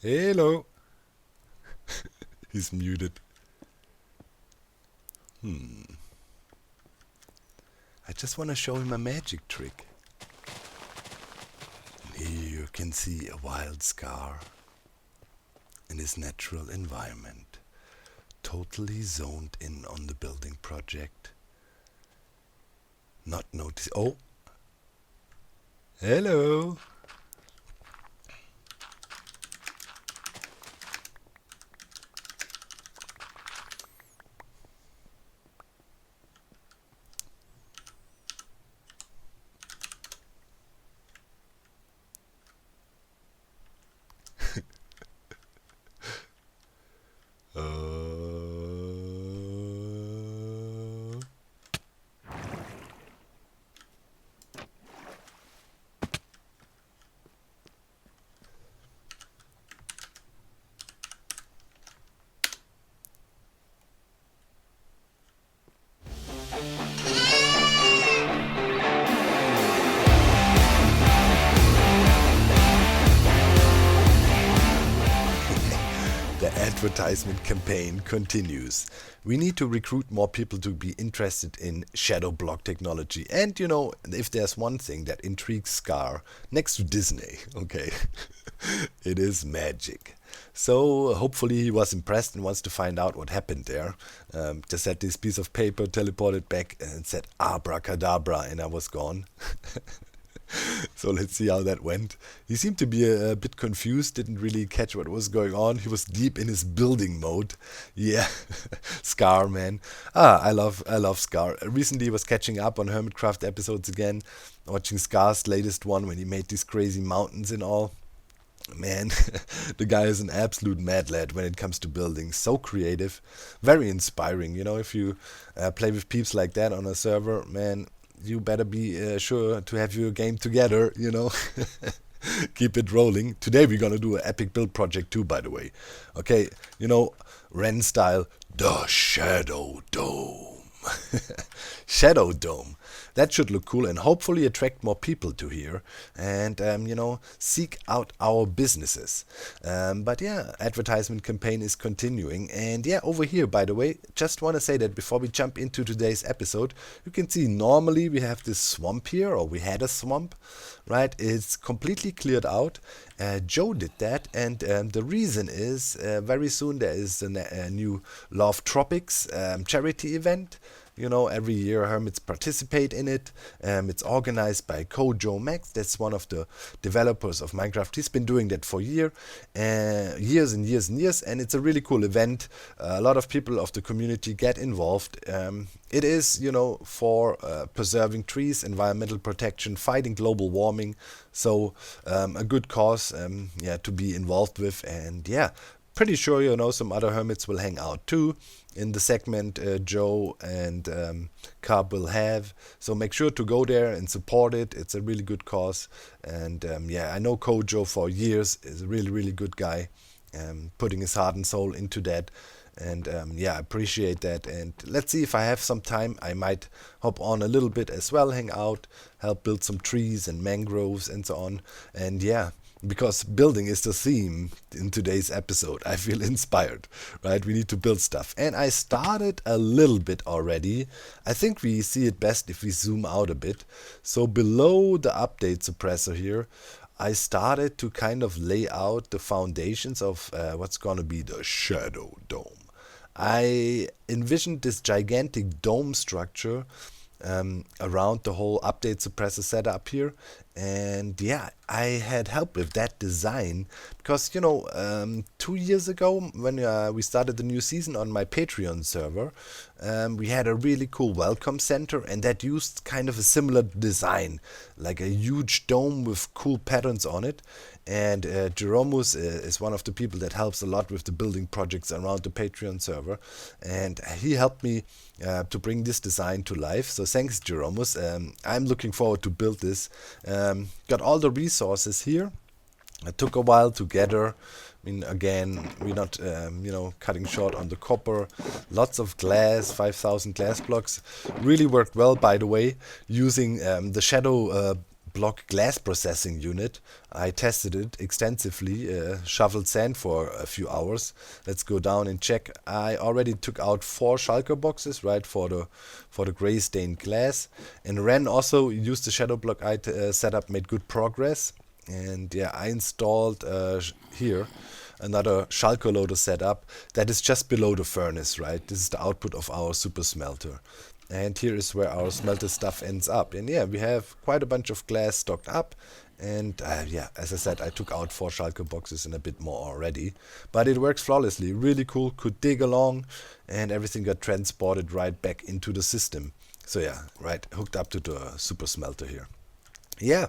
Hello. He's muted. I just want to show him a magic trick. Here you can see a wild scar in his natural environment, totally zoned in on the building project. Not notice. Oh, hello. Uh, The advertisement campaign continues. We need to recruit more people to be interested in shadow block technology. And you know, if there's one thing that intrigues Scar, next to Disney, okay, it is magic. So hopefully he was impressed and wants to find out what happened there. Just had this piece of paper, teleported back and said abracadabra, and I was gone. So let's see how that went. He seemed to be a bit confused, didn't really catch what was going on. He was deep in his building mode. Yeah, Scar, man. I love Scar. Recently he was catching up on Hermitcraft episodes again, watching Scar's latest one when he made these crazy mountains and all. Man, the guy is an absolute mad lad when it comes to building. So creative, very inspiring. You know, if you play with peeps like that on a server, man, you better be sure to have your game together, you know. Keep it rolling. Today we're gonna do an epic build project too, by the way. Okay, you know, Ren style, the Shadow Dome. Shadow Dome. That should look cool and hopefully attract more people to here and, you know, seek out our businesses. But yeah, advertisement campaign is continuing. And yeah, over here, by the way, just want to say that before we jump into today's episode, you can see normally we have this swamp here, or we had a swamp, right? It's completely cleared out. Joe did that, and the reason is very soon there is a new Love Tropics charity event. You know, every year hermits participate in it. It's organized by Kojo Max. That's one of the developers of Minecraft. He's been doing that for years and years. And it's a really cool event. A lot of people of the community get involved. It is, you know, for preserving trees, environmental protection, fighting global warming. So a good cause, yeah, to be involved with. And yeah, pretty sure, you know, some other hermits will hang out too in the segment Joe and Carp will have. So make sure to go there and support it. It's a really good cause. And yeah, I know Kojo for years, is a really good guy, putting his heart and soul into that. And yeah, I appreciate that. And let's see, if I have some time, I might hop on a little bit as well, hang out, help build some trees and mangroves and so on. And yeah, because building is the theme in today's episode, I feel inspired, right? We need to build stuff. And I started a little bit already. I think we see it best if we zoom out a bit. So below the update suppressor here, I started to kind of lay out the foundations of what's going to be the Shadow Dome. I envisioned this gigantic dome structure around the whole update suppressor setup here. And yeah, I had help with that design because, you know, 2 years ago when we started the new season on my Patreon server, we had a really cool welcome center, and that used kind of a similar design, like a huge dome with cool patterns on it. And Jeromus is one of the people that helps a lot with the building projects around the Patreon server, and he helped me to bring this design to life. So thanks, Jeromus. I'm looking forward to build this. Got all the resources here. It took a while to gather. I mean, again, we're not, you know, cutting short on the copper. Lots of glass, 5,000 glass blocks. Really worked well, by the way, using the shadow block glass processing unit. I tested it extensively, shoveled sand for a few hours. Let's go down and check. I already took out 4 shulker boxes, right, for the gray stained glass. And Ren also used the shadow block setup, made good progress. And yeah, I installed here another shulker loader setup that is just below the furnace, right? This is the output of our super smelter. And here is where our smelter stuff ends up. And yeah, we have quite a bunch of glass stocked up. And yeah, as I said, I took out 4 shulker boxes and a bit more already. But it works flawlessly, really cool, could dig along, and everything got transported right back into the system. So yeah, right, hooked up to the super smelter here. Yeah,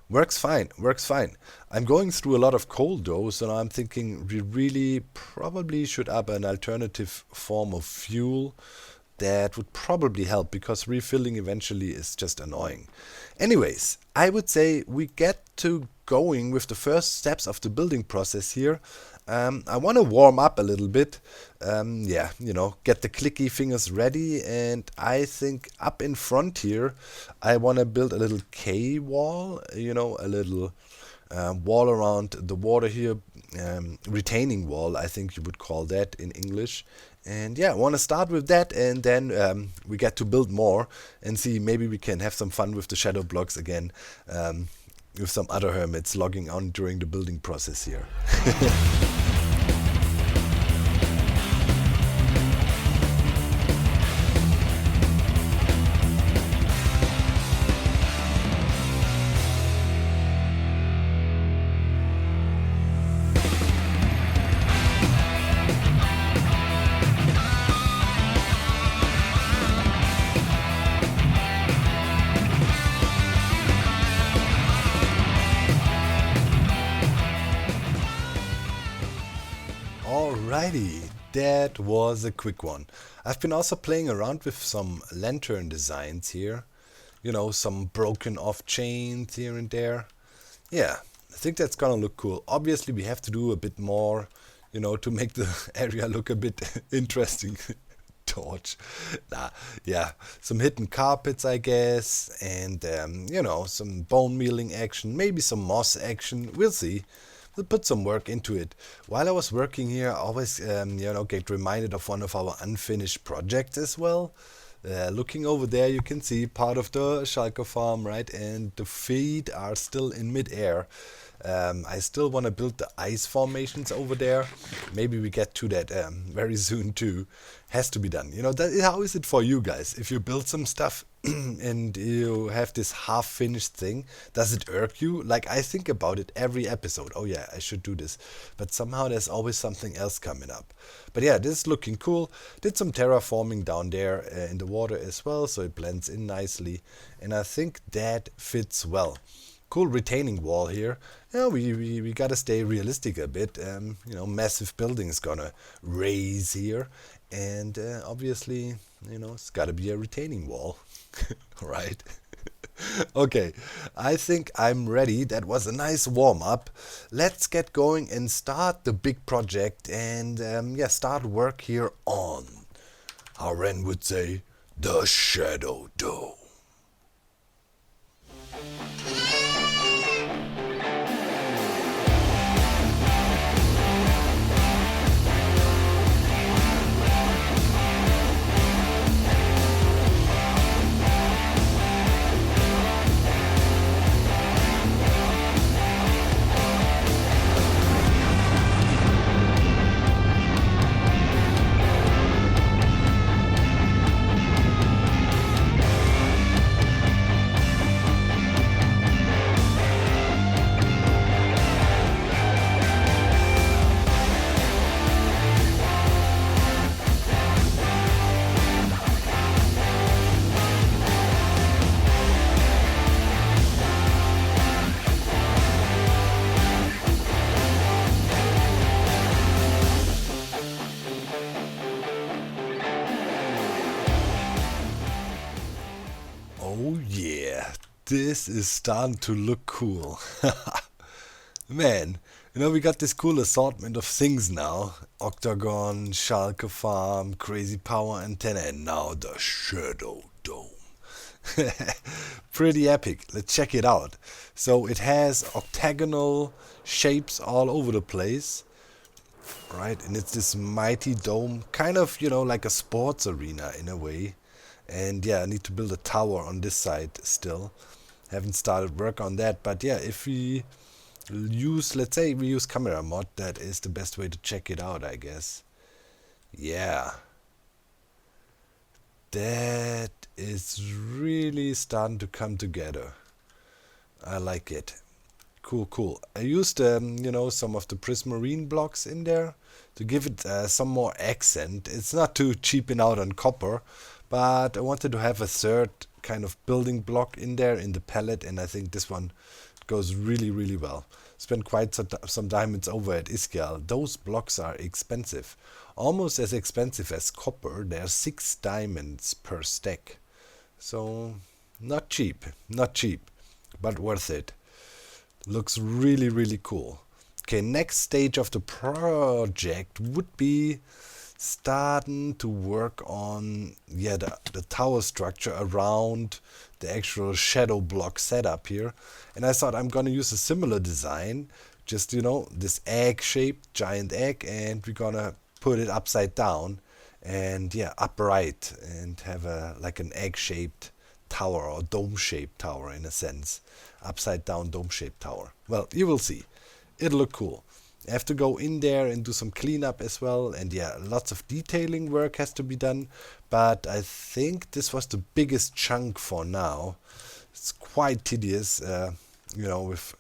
works fine, works fine. I'm going through a lot of coal though, so now I'm thinking we really probably should up an alternative form of fuel. That would probably help, because refilling eventually is just annoying. Anyways, I would say we get to going with the first steps of the building process here. I want to warm up a little bit. Yeah, you know, get the clicky fingers ready. And I think up in front here, I want to build a little K wall, you know, a little wall around the water here. Retaining wall, I think you would call that in English. And yeah, I want to start with that, and then we get to build more and see, maybe we can have some fun with the shadow blocks again, with some other hermits logging on during the building process here. Alrighty, that was a quick one. I've been also playing around with some lantern designs here. You know, some broken off chains here and there. Yeah, I think that's gonna look cool. Obviously we have to do a bit more, you know, to make the area look a bit interesting. Torch. Nah, yeah, some hidden carpets, I guess, and you know, some bone mealing action, maybe some moss action. We'll see. We'll put some work into it. While I was working here, I always, you know, get reminded of one of our unfinished projects as well. Looking over there, you can see part of the shulker farm, right? And the feet are still in mid-air. I still want to build the ice formations over there. Maybe we get to that very soon too. Has to be done. You know, how is it for you guys? If you build some stuff and you have this half-finished thing, does it irk you? Like, I think about it every episode. Oh yeah, I should do this. But somehow there's always something else coming up. But yeah, this is looking cool. Did some terraforming down there in the water as well, so it blends in nicely. And I think that fits well. Cool retaining wall here. Yeah, we gotta stay realistic a bit. You know, massive buildings gonna raise here, and obviously, you know, it's gotta be a retaining wall, right? Okay, I think I'm ready. That was a nice warm up. Let's get going and start the big project, and yeah, start work here on, how Ren would say, the Shadow Dome. Oh yeah, this is starting to look cool. Man, you know, we got this cool assortment of things now. Octagon, Shulker Farm, Crazy Power Antenna, and now the Shadow Dome. Pretty epic. Let's check it out. So it has octagonal shapes all over the place, right? And it's this mighty dome, kind of, like a sports arena in a way. And yeah, I need to build a tower on this side still. Haven't started work on that, but yeah, if we use, let's say we use camera mod, that is the best way to check it out, I guess. Yeah, that is really starting to come together. I like it. Cool, cool. I used, some of the prismarine blocks in there to give it some more accent. It's not too cheaping out on copper, but I wanted to have a third kind of building block in there in the palette, and I think this one goes really, really well. Spent quite some diamonds over at Iskall. Those blocks are expensive. Almost as expensive as copper. They're 6 diamonds per stack. So, not cheap. Not cheap, but worth it. Looks really, really cool. Okay, next stage of the project would be starting to work on the tower structure around the actual shadow block setup here. And I thought I'm gonna use a similar design, just this egg shaped giant egg, and we're gonna put it upside down and upright and have like an egg shaped tower or dome shaped tower in a sense. Upside down dome shaped tower. Well, you will see. It'll look cool. I have to go in there and do some cleanup as well, and lots of detailing work has to be done, but I think this was the biggest chunk for now. It's quite tedious, with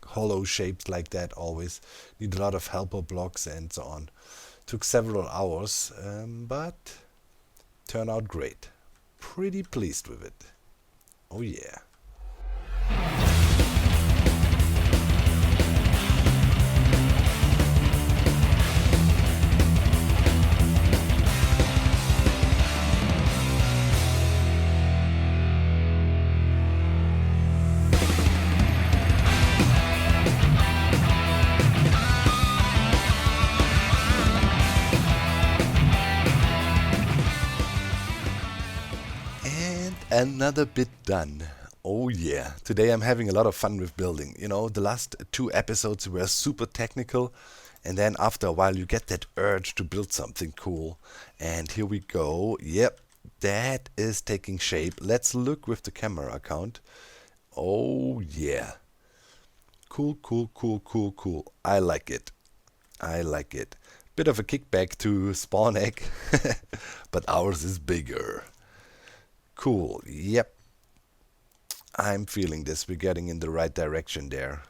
hollow shapes like that. Always need a lot of helper blocks and so on. Took several hours, but turned out great. Pretty pleased with it. Oh yeah. Another bit done. Oh yeah. Today I'm having a lot of fun with building. The last 2 episodes were super technical, and then after a while you get that urge to build something cool. And here we go. Yep, that is taking shape. Let's look with the camera account. Oh yeah. Cool, cool, cool, cool, cool. I like it. I like it. Bit of a kickback to spawn egg, but ours is bigger. Cool, yep. I'm feeling this. We're getting in the right direction there.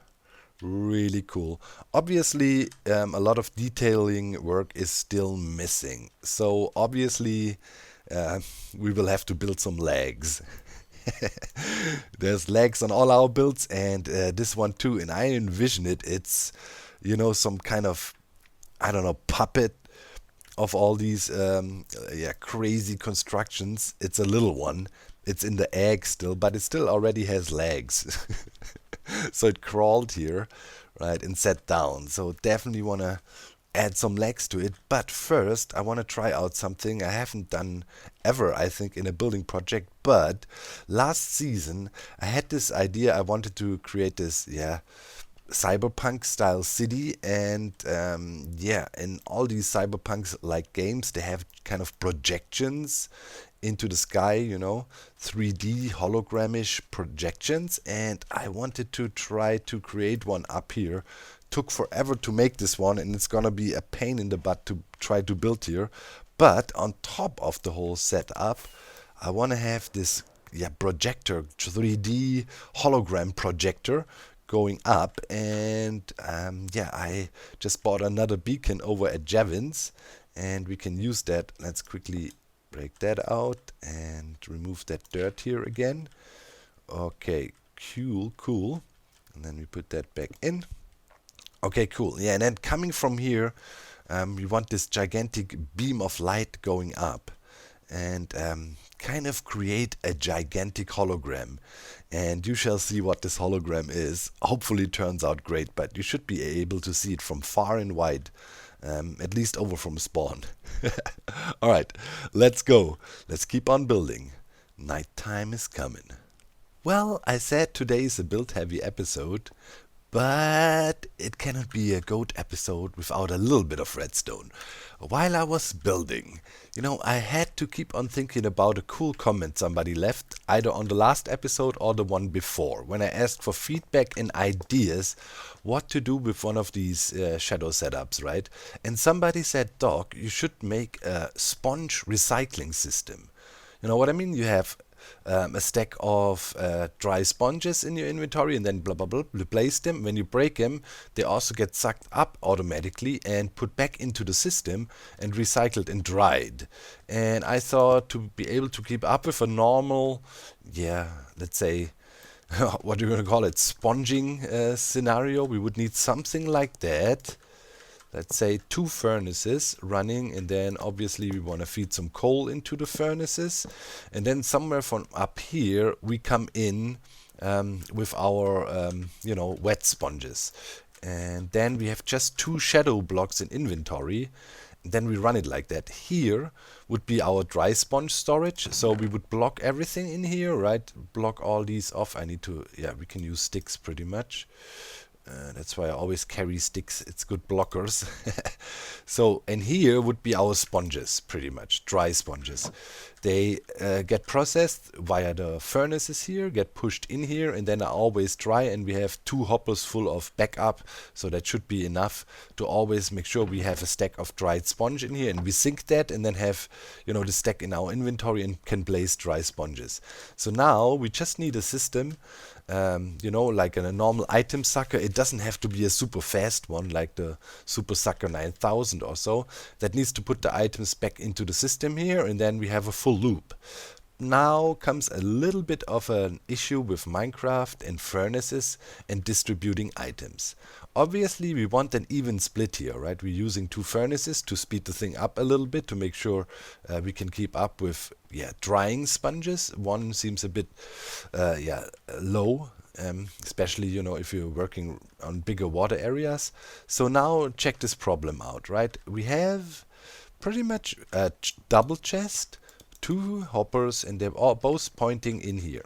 Really cool. Obviously, a lot of detailing work is still missing. So obviously, we will have to build some legs. There's legs on all our builds, and this one too. And I envision it's, some kind of, I don't know, puppet of all these crazy constructions. It's a little one. It's in the egg still, but it still already has legs. So it crawled here, right, and sat down. So definitely want to add some legs to it. But first, I want to try out something I haven't done ever, I think, in a building project. But last season, I had this idea. I wanted to create this, cyberpunk style city, and in all these cyberpunks like games, they have kind of projections into the sky, 3D hologramish projections, and I wanted to try to create one up here. Took forever to make this one, and it's gonna be a pain in the butt to try to build here. But on top of the whole setup, I want to have this projector, 3D hologram projector going up, and I just bought another beacon over at Javin's, and we can use that. Let's quickly break that out and remove that dirt here again. Okay, cool. And then we put that back in. Okay, cool. Yeah, and then coming from here, we want this gigantic beam of light going up, and kind of create a gigantic hologram. And you shall see what this hologram is. Hopefully it turns out great, but you should be able to see it from far and wide, at least over from spawn. Alright, let's go. Let's keep on building. Nighttime is coming. Well, I said today is a build heavy episode, but it cannot be a goat episode without a little bit of redstone. While I was building, I had to keep on thinking about a cool comment somebody left, either on the last episode or the one before, when I asked for feedback and ideas what to do with one of these shadow setups, right? And somebody said, Doc, you should make a sponge recycling system. You know what I mean? You have a stack of dry sponges in your inventory, and then blah blah blah, replace them. When you break them, they also get sucked up automatically and put back into the system and recycled and dried. And I thought, to be able to keep up with a normal, let's say, what are you going to call it, sponging scenario, we would need something like that. Let's say 2 furnaces running, and then obviously we want to feed some coal into the furnaces, and then somewhere from up here we come in with our wet sponges, and then we have just 2 shadow blocks in inventory. And then we run it like that. Here would be our dry sponge storage, so we would block everything in here, right? Block all these off. We can use sticks pretty much. That's why I always carry sticks. It's good blockers. So, and here would be our sponges, pretty much, dry sponges. They get processed via the furnaces here, get pushed in here, and then are always dry, and we have 2 hoppers full of backup, so that should be enough to always make sure we have a stack of dried sponge in here, and we sink that, and then have, the stack in our inventory and can place dry sponges. So now we just need a system, like a normal item sucker. It doesn't have to be a super fast one like the Super Sucker 9000 or so. That needs to put the items back into the system here, and then we have a full loop. Now comes a little bit of an issue with Minecraft and furnaces and distributing items. Obviously we want an even split here, right? We're using 2 furnaces to speed the thing up a little bit, to make sure we can keep up with drying sponges. One seems a bit low, especially if you're working on bigger water areas. So now check this problem out, right? We have pretty much a double chest, 2 hoppers, and they're all both pointing in here,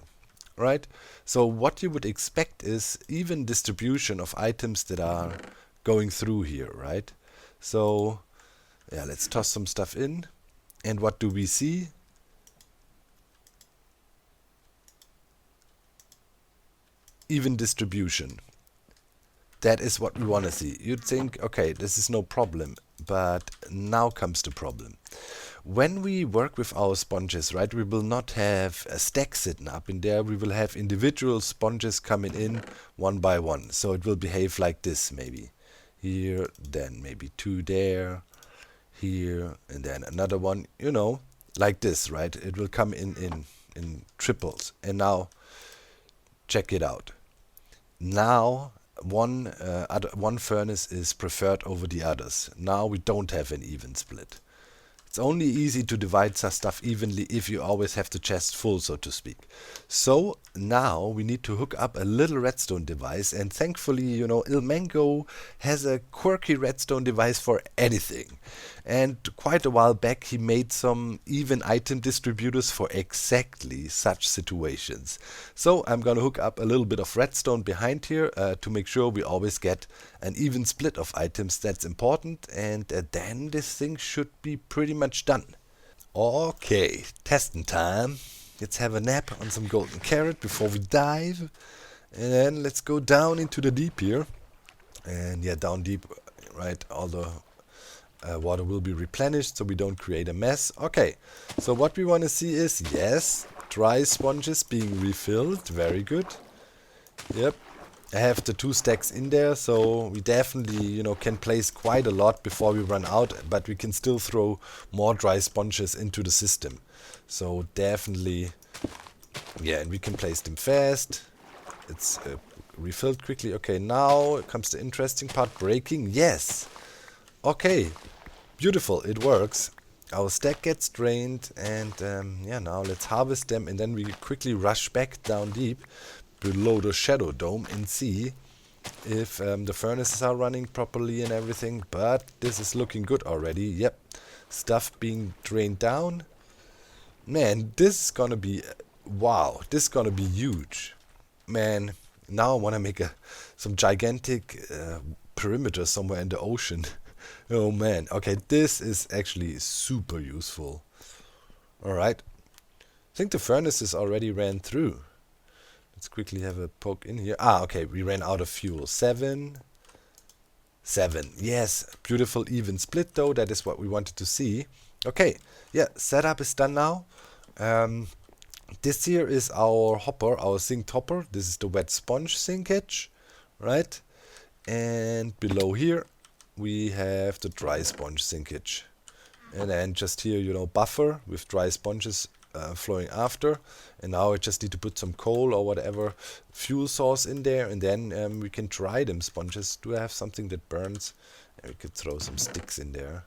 right? So what you would expect is even distribution of items that are going through here, right? So let's toss some stuff in, and what do we see? Even distribution. That is what we want to see. You'd think, okay, this is no problem, but now comes the problem. When we work with our sponges, right, we will not have a stack sitting up in there. We will have individual sponges coming in one by one. So it will behave like this, maybe. Here, then maybe 2 there, here, and then another one, like this, right? It will come in triples. And now, check it out. Now, one furnace is preferred over the others. Now we don't have an even split. It's only easy to divide such stuff evenly if you always have the chest full, so to speak. So now we need to hook up a little redstone device, and thankfully, Ilmango has a quirky redstone device for anything. And quite a while back he made some even item distributors for exactly such situations. So I'm gonna hook up a little bit of redstone behind here to make sure we always get an even split of items. That's important, and then this thing should be pretty much done. Okay, testing time. Let's have a nap on some golden carrot before we dive, and then let's go down into the deep here. And down deep, right, all the water will be replenished so we don't create a mess. Okay, so what we want to see is, yes, dry sponges being refilled. Very good. Yep, I have the 2 stacks in there, so we definitely, can place quite a lot before we run out, but we can still throw more dry sponges into the system. So definitely, and we can place them fast. It's refilled quickly. Okay, now comes the interesting part, breaking. Yes. Okay, beautiful, it works. Our stack gets drained, and now let's harvest them, and then we quickly rush back down deep below the shadow dome and see if the furnaces are running properly and everything. But this is looking good already. Yep, stuff being drained down. Man, this is gonna be, wow, this is gonna be huge. Man, now I wanna make some gigantic perimeter somewhere in the ocean. Oh man, okay, this is actually super useful. Alright, I think the furnaces already ran through. Let's quickly have a poke in here. Ah, okay, we ran out of fuel. 7, 7. Yes, beautiful even split though. That is what we wanted to see. Okay, yeah, setup is done now. Um, this here is our hopper, our sinked hopper. This is the wet sponge sinkage, right? And below here we have the dry sponge sinkage. And then just here, you know, buffer with dry sponges flowing after. And now I just need to put some coal or whatever fuel source in there, and then we can dry them sponges. Do I have something that burns? And we could throw some sticks in there.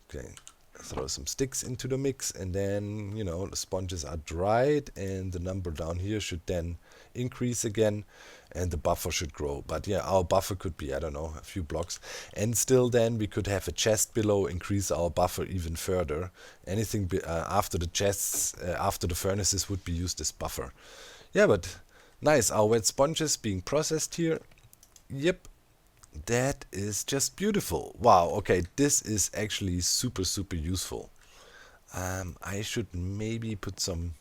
Okay, throw some sticks into the mix, and then, you know, the sponges are dried, and the number down here should then increase again, and the buffer should grow. But yeah, our buffer could be, I don't know, a few blocks, and still then we could have a chest below, increase our buffer even further. Anything after the chests, after the furnaces would be used as buffer. Yeah, but nice, our wet sponges being processed here. Yep, that is just beautiful. Wow, okay, this is actually super, super useful. I should maybe put some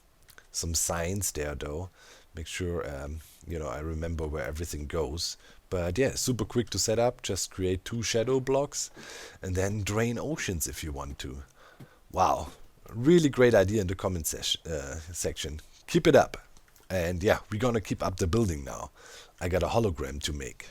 signs there though. Make sure, you know, I remember where everything goes. But yeah, super quick to set up. Just create 2 shadow blocks and then drain oceans if you want to. Wow, really great idea in the comment section. Keep it up. And yeah, we're gonna keep up the building now. I got a hologram to make.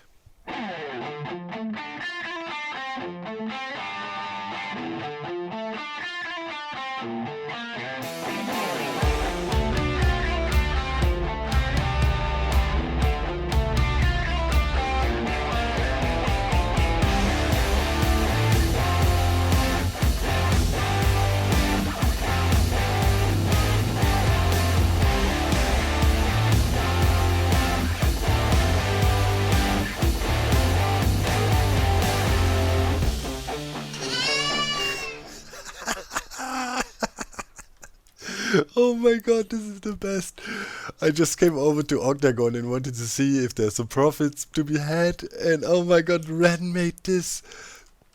Oh my god, this is the best. I just came over to Octagon and wanted to see if there's some profits to be had. And oh my god, Ren made this.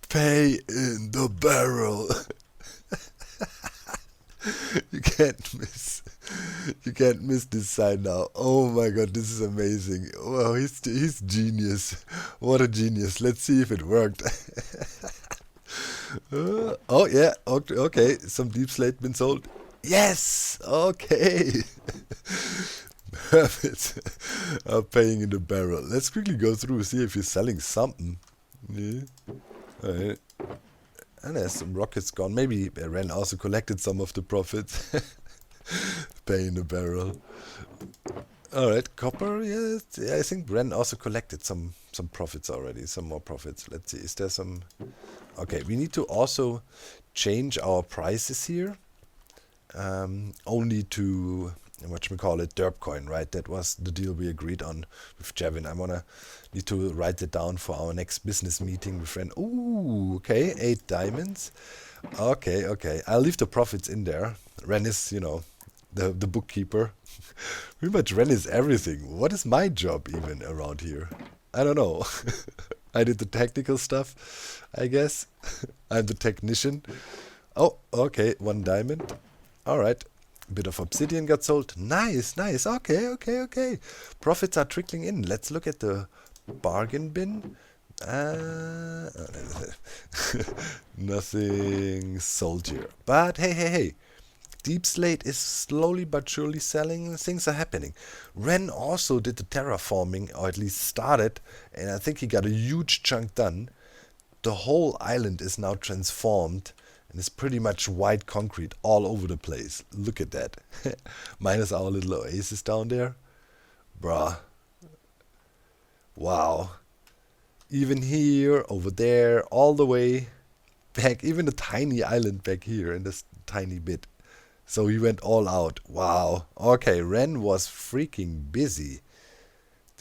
Pay in the barrel. You can't miss. You can't miss this sign now. Oh my god, this is amazing. Wow, he's genius. What a genius. Let's see if it worked. Oh yeah, okay. Some deep slate been sold. Yes! Okay! Perfect. Paying in the barrel. Let's quickly go through, see if he's selling something. Yeah. Alright. And there's some rockets gone. Maybe Ren also collected some of the profits. Pay in the barrel. Alright, copper, yes. Yeah, I think Ren also collected some profits already. Some more profits. Let's see, is there some... Okay, we need to also change our prices here. Only to whatchamacallit, derp coin, right? That was the deal we agreed on with Javin. I need to write that down for our next business meeting with Ren. Ooh, okay, 8 diamonds. Okay. I'll leave the profits in there. Ren is, you know, the bookkeeper. Pretty much Ren is everything. What is my job even around here? I don't know. I did the technical stuff, I guess. I'm the technician. Oh, okay, 1 diamond. Alright, bit of obsidian got sold. Nice. Okay. Profits are trickling in. Let's look at the bargain bin. Nothing sold here. But hey. Deep Slate is slowly but surely selling. Things are happening. Ren also did the terraforming, or at least started, and I think he got a huge chunk done. The whole island is now transformed. And it's pretty much white concrete all over the place. Look at that. Minus our little oasis down there. Bruh. Wow. Even here, over there, all the way back. Even the tiny island back here in this tiny bit. So he went all out. Wow. Okay, Ren was freaking busy.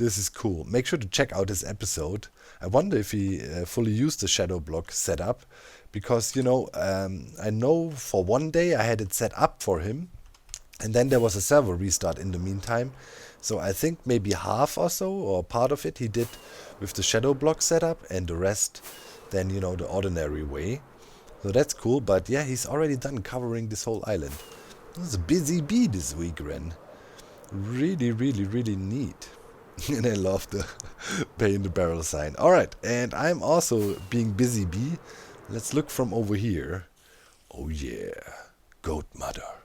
This is cool. Make sure to check out his episode. I wonder if he fully used the shadow block setup, because I know for one day I had it set up for him, and then there was a server restart in the meantime. So I think maybe half or so, or part of it, he did with the shadow block setup, and the rest then the ordinary way. So that's cool. But yeah, he's already done covering this whole island. This is a busy bee this week, Ren. Really, really, really neat. And I love the pay in the barrel sign. Alright, and I'm also being busy bee. Let's look from over here. Oh yeah, Goat Mother.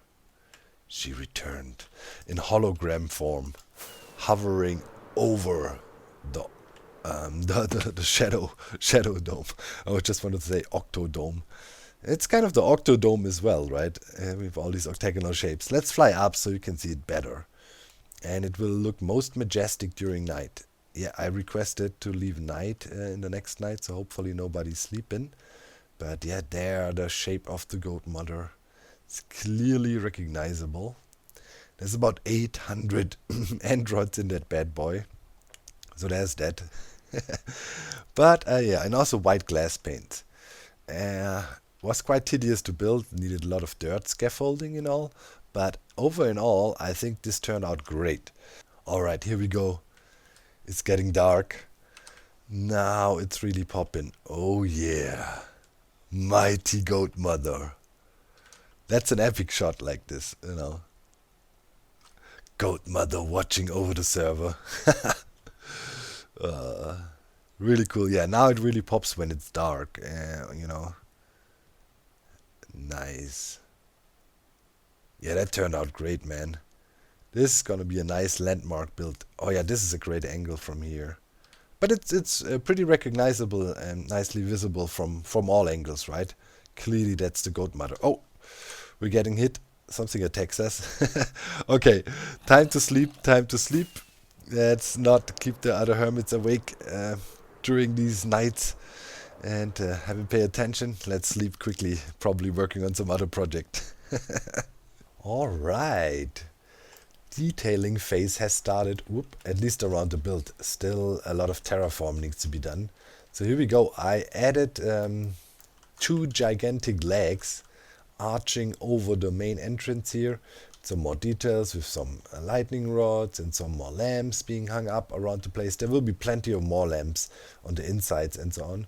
She returned in hologram form, hovering over the shadow dome. I just wanted to say octodome. It's kind of the octodome as well, right? With all these octagonal shapes. Let's fly up so you can see it better. And it will look most majestic during night. Yeah, I requested to leave night in the next night, so hopefully nobody's sleeping. But yeah, there, the shape of the Goat Mother. It's clearly recognizable. There's about 800 androids in that bad boy. So there's that. But yeah, and also white glass paint. Was quite tedious to build, needed a lot of dirt scaffolding and all. But over in all, I think this turned out great. Alright, here we go. It's getting dark. Now it's really popping. Oh yeah. Mighty Goat Mother. That's an epic shot like this, Goat Mother watching over the server. Really cool. Yeah, now it really pops when it's dark. Nice. Yeah, that turned out great, man. This is gonna be a nice landmark build. Oh yeah, this is a great angle from here. But it's pretty recognizable and nicely visible from all angles, right? Clearly that's the Goat Mother. Oh, we're getting hit. Something attacks us. Okay, time to sleep, time to sleep. Let's not keep the other hermits awake during these nights and have them pay attention. Let's sleep quickly, probably working on some other project. Alright. Detailing phase has started, at least around the build. Still a lot of terraform needs to be done. So here we go. I added 2 gigantic legs arching over the main entrance here. Some more details with some lightning rods and some more lamps being hung up around the place. There will be plenty of more lamps on the insides and so on.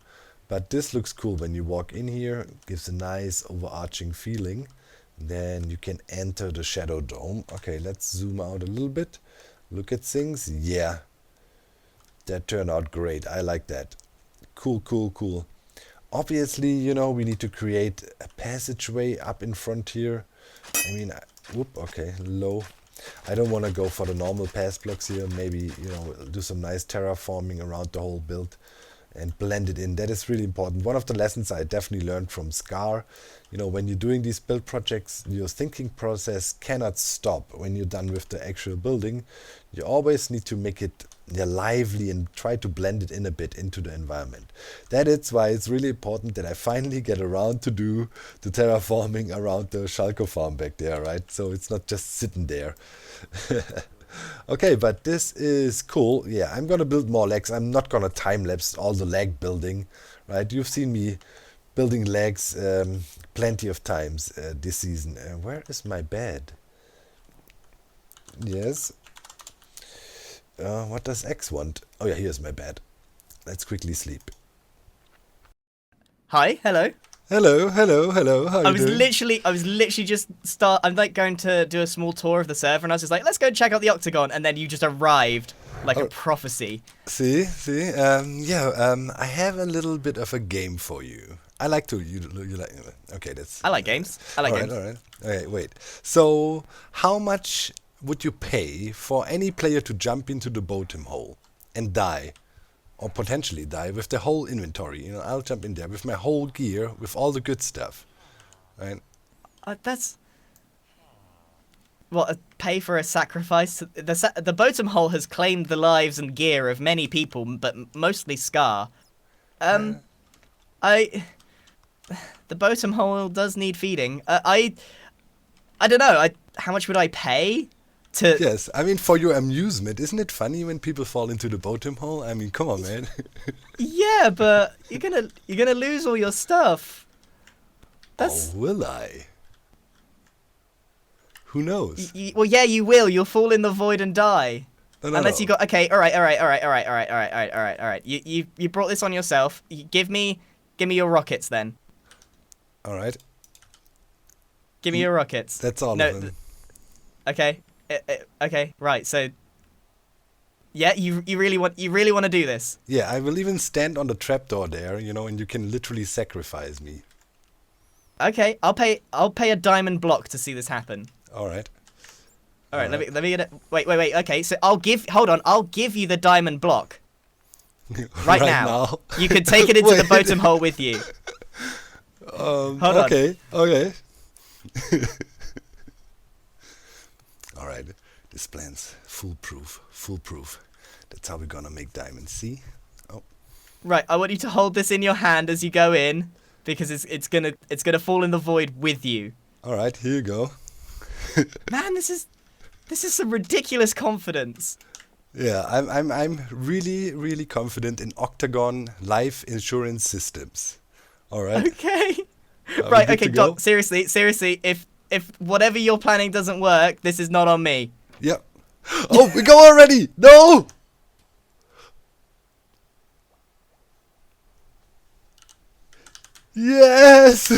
But this looks cool when you walk in here. It gives a nice overarching feeling. Then you can enter the shadow dome. Okay, let's zoom out a little bit. Look at things. Yeah, that turned out great. I like that. Cool, cool, cool. Obviously, we need to create a passageway up in front here. I mean, okay, low. I don't want to go for the normal pass blocks here. Maybe, do some nice terraforming around the whole build and blend it in. That is really important. One of the lessons I definitely learned from Scar, when you're doing these build projects, your thinking process cannot stop when you're done with the actual building. You always need to make it lively and try to blend it in a bit into the environment. That is why it's really important that I finally get around to do the terraforming around the Schalke farm back there, right? So it's not just sitting there. Okay, but this is cool. Yeah, I'm gonna build more legs. I'm not gonna time-lapse all the leg building, right? You've seen me building legs plenty of times this season. Where is my bed? Yes. What does X want? Oh yeah, here's my bed. Let's quickly sleep. Hi, hello. Hello, hello, hello. How are you doing? I was literally just I'm like going to do a small tour of the server, and I was just like, let's go check out the Octagon, and then you just arrived like a prophecy. See. I have a little bit of a game for you. I like to. You like? Okay, that's. I like games. I like games. All right. Okay, wait. So, how much would you pay for any player to jump into the bottom hole and die? Or potentially die with the whole inventory. I'll jump in there with my whole gear, with all the good stuff. Right? That's... What, pay for a sacrifice? The bottom hole has claimed the lives and gear of many people, but mostly Scar. The bottom hole does need feeding. I don't know, how much would I pay to. Yes, I mean, for your amusement, isn't it funny when people fall into the bottom hole? I mean, come on, man. Yeah, but you're gonna lose all your stuff. That's. Oh, will I? Who knows? Well, yeah, you will. You'll fall in the void and die. No, no, Unless no. you got. Okay, all right. You brought this on yourself. Give me your rockets then. All right. Give me your rockets. That's all No, of them. Okay. Okay. Right. So. Yeah, you really want to do this. Yeah, I will even stand on the trapdoor there, you know, and you can literally sacrifice me. Okay, I'll pay a diamond block to see this happen. All right. All right, let me get it. Wait. Okay, so I'll give you the diamond block right now. You can take it into the bottom hole with you. Hold on. Okay. All right. This plan's foolproof. That's how we're gonna make diamonds. See? Oh. Right, I want you to hold this in your hand as you go in, because it's gonna fall in the void with you. All right. Here you go. Man, this is some ridiculous confidence. Yeah, I'm really confident in Octagon life insurance systems. All right. Okay. Are Right. we good Okay, to go? Doc. Seriously, if whatever you're planning doesn't work, this is not on me. Yep. Oh, we go already. No. Yes.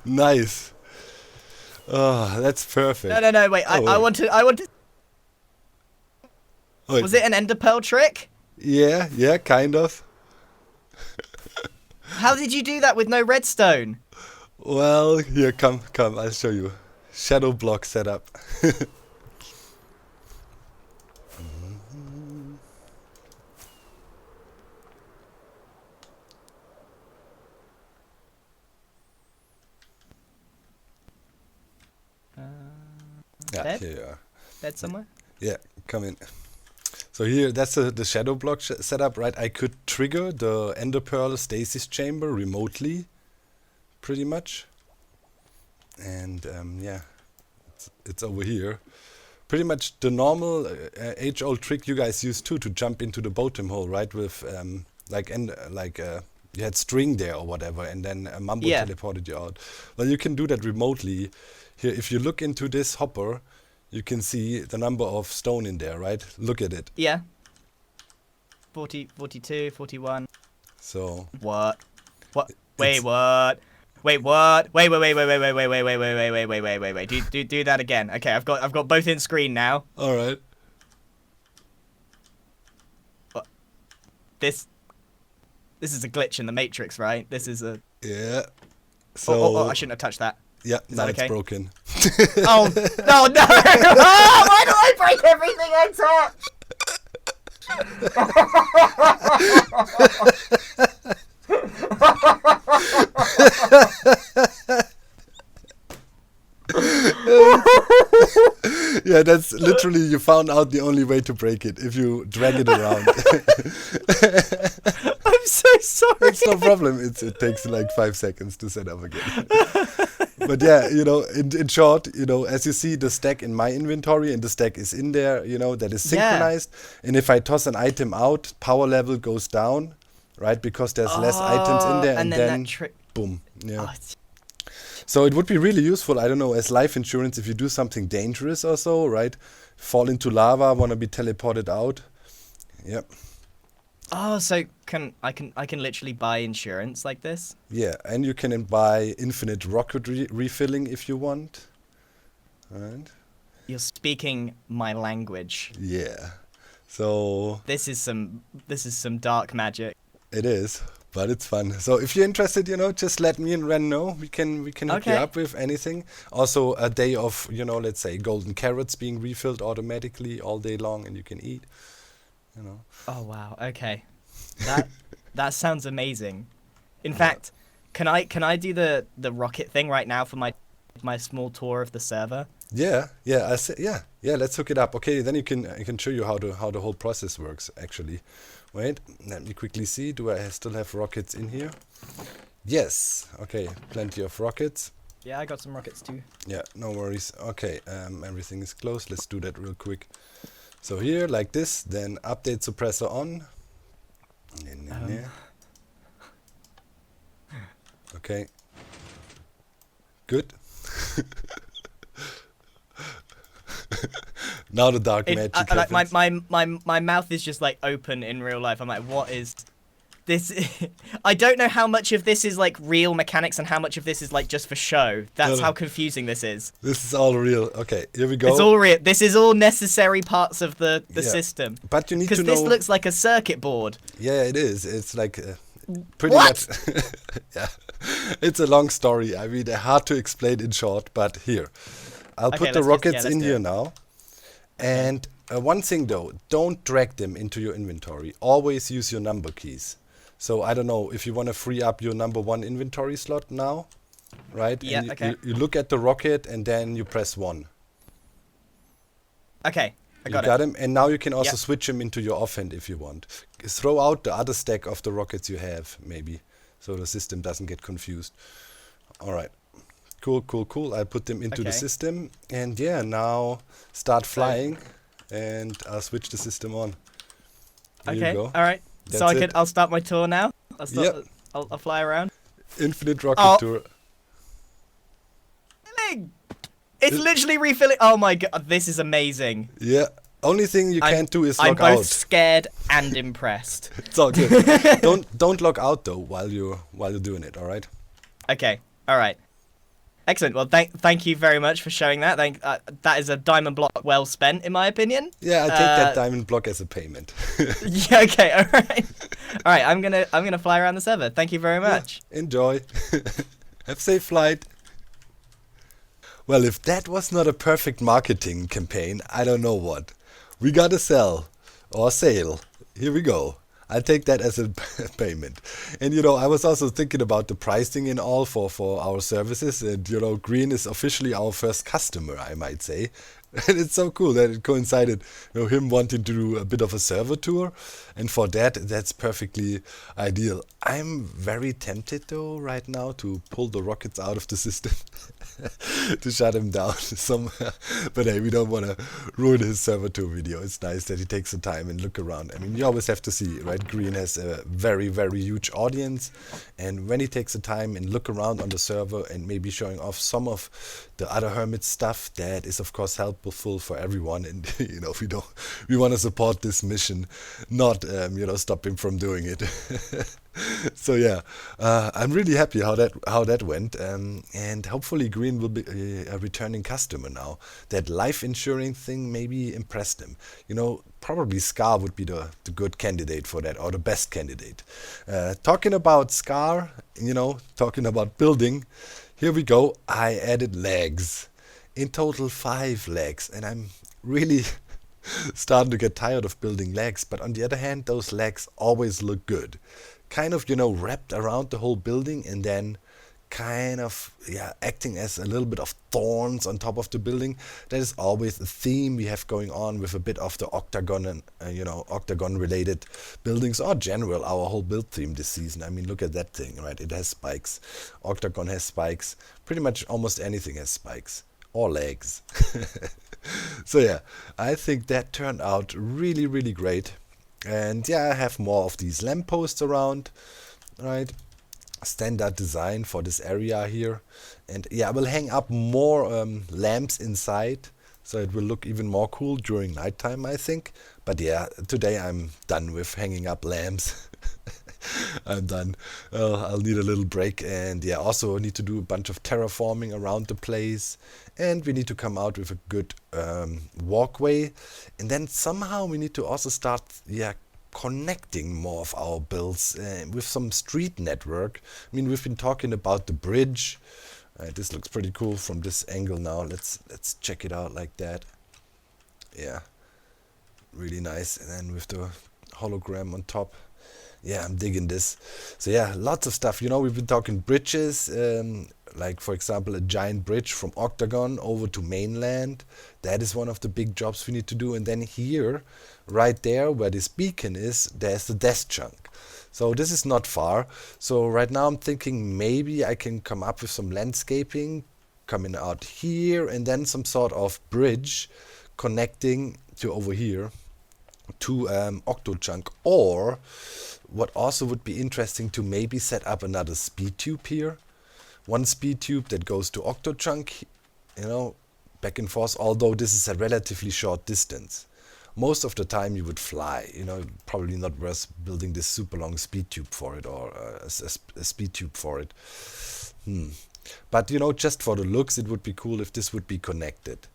Nice. Oh, that's perfect. No. Wait. I want to. Wait. Was it an ender pearl trick? Yeah, kind of. How did you do that with no redstone? Well, here, come, I'll show you. Shadow block setup. Yeah, Bed? here you are. Bed somewhere? Yeah, come in. So here, that's the shadow block setup, right? I could trigger the ender pearl stasis chamber remotely, pretty much. And yeah, it's over here. Pretty much the normal age-old trick you guys use too, to jump into the bottom hole, right? With you had string there or whatever, and then Mambo teleported you out. Well, you can do that remotely. Here, if you look into this hopper, you can see the number of stone in there, right? Look at it. Yeah. 40, 42, 41. So. What? Wait, what? Wait, what? Wait. Do that again. Okay, I've got both in screen now. All right. What? This is a glitch in the Matrix, right? This is a. Yeah. So. Oh, I shouldn't have touched that. Yeah, Is now that okay? it's broken. Oh no! Oh, why do I break everything I touch? Yeah, that's literally, you found out the only way to break it, if you drag it around. I'm so sorry. It's no problem. It takes like 5 seconds to set up again. But yeah, you know, in short, you know, as you see the stack in my inventory, and the stack is in there, you know, that is synchronized. Yeah. And if I toss an item out, power level goes down, right? Because there's less items in there, and then boom. Yeah. Oh, so it would be really useful, I don't know, as life insurance if you do something dangerous or so, right? Fall into lava, want to be teleported out. Yep. Oh, so I can literally buy insurance like this? Yeah, and you can buy infinite rocket refilling if you want. Right? You're speaking my language. Yeah. So this is some dark magic. it is, but it's fun. So if you're interested, just let me and Ren know. We can hook you up with anything. Also, a day of, let's say golden carrots being refilled automatically all day long, and you can eat. Oh wow. Okay. That sounds amazing. In fact, can I do the rocket thing right now for my small tour of the server? Yeah. Let's hook it up. Okay, then I can show you how the whole process works. Actually, wait. Let me quickly see. Do I still have rockets in here? Yes. Okay, plenty of rockets. Yeah, I got some rockets too. Yeah, no worries. Okay, everything is closed. Let's do that real quick. So here, like this, then update suppressor on. Okay. Good. Now the dark magic happens. My mouth is just like open in real life. I'm like, what is this? I don't know how much of this is like real mechanics and how much of this is like just for show. That's how confusing this is. This is all real. Okay, here we go. It's all real. This is all necessary parts of the system. But you need to know. Because this looks like a circuit board. Yeah, it is. It's like pretty What? much. Yeah, it's a long story. I mean, hard to explain in short. But here, I'll put the rockets in here now. And one thing though, don't drag them into your inventory. Always use your number keys. So I don't know if you want to free up your number 1 inventory slot now, right? Yeah, and okay. You look at the rocket and then you press 1. Okay, I got it. You got him, and now you can also switch him into your offhand if you want. Throw out the other stack of the rockets you have, maybe, so the system doesn't get confused. All right. Cool. I'll put them into the system, and yeah, now start flying, and I'll switch the system on. Here you go. All right. That's it. I'll start my tour now. I'll fly around. Infinite rocket tour. It's literally refilling. Oh my god, this is amazing. Yeah. Only thing you can't do is log out. I'm both scared and impressed. It's all good. Don't log out though while you're doing it. All right. Okay. All right. Excellent. Well, thank you very much for showing that. That is a diamond block well spent, in my opinion. Yeah, I take that diamond block as a payment. Yeah. Okay. All right. All right. I'm gonna fly around the server. Thank you very much. Yeah, enjoy. Have safe flight. Well, if that was not a perfect marketing campaign, I don't know what. We gotta sell or sale. Here we go. I'll take that as a payment. And I was also thinking about the pricing and all for our services. And Grian is officially our first customer, I might say. And it's so cool that it coincided, him wanting to do a bit of a server tour. And for that's perfectly ideal. I'm very tempted though right now to pull the rockets out of the system to shut him down somewhere. But hey, we don't want to ruin his server tour video. It's nice that he takes the time and look around. I mean, you always have to see, right? Grian has a very, very huge audience. And when he takes the time and look around on the server and maybe showing off some of the other Hermit stuff, that is of course helpful for everyone. And we want to support this mission, not stop him from doing it. So yeah, I'm really happy how that went, and hopefully Grian will be a returning customer now. That life insuring thing maybe impressed him. Probably Scar would be the good candidate for that, or the best candidate. Talking about Scar, talking about building, here we go. I added legs. In total 5 legs, and I'm really starting to get tired of building legs. But on the other hand, those legs always look good. Kind of, wrapped around the whole building, and then kind of, acting as a little bit of thorns on top of the building. That is always a theme we have going on with a bit of the octagon and, octagon-related buildings, or general, our whole build theme this season. I mean, look at that thing, right? It has spikes. Octagon has spikes. Pretty much almost anything has spikes. Or legs. So yeah, I think that turned out really, really great. And yeah, I have more of these lampposts around, right? Standard design for this area here. And yeah, I will hang up more lamps inside, so it will look even more cool during nighttime, I think. But yeah, today I'm done with hanging up lamps. I'm done. I'll need a little break, and yeah, also need to do a bunch of terraforming around the place, and we need to come out with a good walkway, and then somehow we need to also start connecting more of our builds with some street network. I mean, we've been talking about the bridge. This looks pretty cool from this angle now. Let's check it out like that. Yeah, really nice. And then with the hologram on top. Yeah, I'm digging this. So yeah, lots of stuff. We've been talking bridges, like for example a giant bridge from Octagon over to mainland. That is one of the big jobs we need to do. And then here, right there where this beacon is, there's the desk chunk. So this is not far. So right now I'm thinking maybe I can come up with some landscaping coming out here, and then some sort of bridge connecting to over here to Octo chunk. Or what also would be interesting, to maybe set up another speed tube here. One speed tube that goes to Octo chunk, back and forth, although this is a relatively short distance. Most of the time you would fly, probably not worth building this super long speed tube for it, or a speed tube for it. But just for the looks, it would be cool if this would be connected.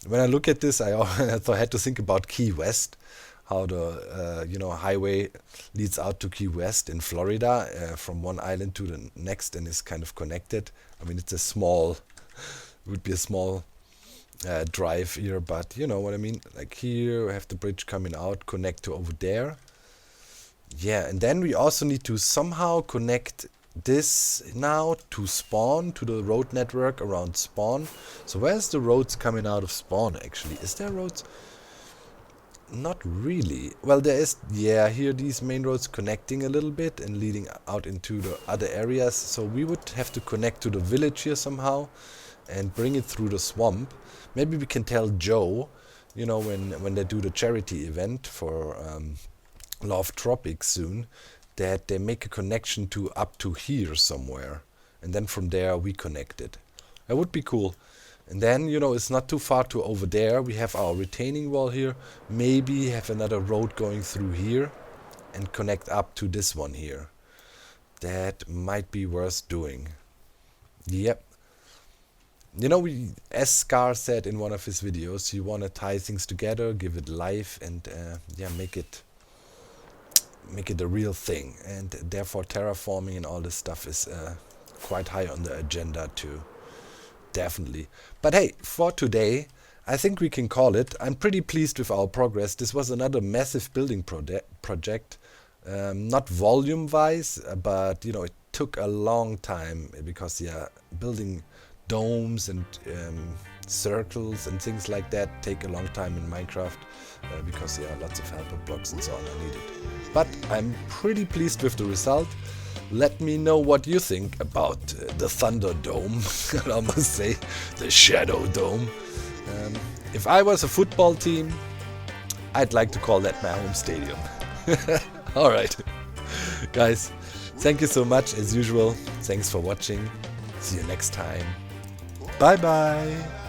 When I look at this, I had to think about Key West, how the highway leads out to Key West in Florida, from one island to the next, and is kind of connected. I mean, it would be a small drive here, but you know what I mean. Like here, we have the bridge coming out, connect to over there. Yeah, and then we also need to somehow connect this now to Spawn, to the road network around Spawn. So where's the roads coming out of Spawn actually? Is there roads? Not really. Well, there is, here these main roads connecting a little bit and leading out into the other areas. So we would have to connect to the village here somehow and bring it through the swamp. Maybe we can tell Joe, when they do the charity event for Love Tropics soon, that they make a connection to up to here somewhere, and then from there we connect it. That would be cool. And then it's not too far to over there. We have our retaining wall here. Maybe have another road going through here and connect up to this one here. That might be worth doing. Yep. As Scar said in one of his videos, you want to tie things together, give it life, and make it a real thing. And therefore terraforming and all this stuff is quite high on the agenda too. Definitely. But hey, for today, I think we can call it. I'm pretty pleased with our progress. This was another massive building project. Not volume-wise, but it took a long time, because building domes and circles and things like that take a long time in Minecraft, because lots of helper blocks and so on are needed. But I'm pretty pleased with the result. Let me know what you think about the Thunder Dome. I'd almost say the Shadow Dome. If I was a football team, I'd like to call that my home stadium. Alright, guys, thank you so much as usual. Thanks for watching. See you next time. Bye bye.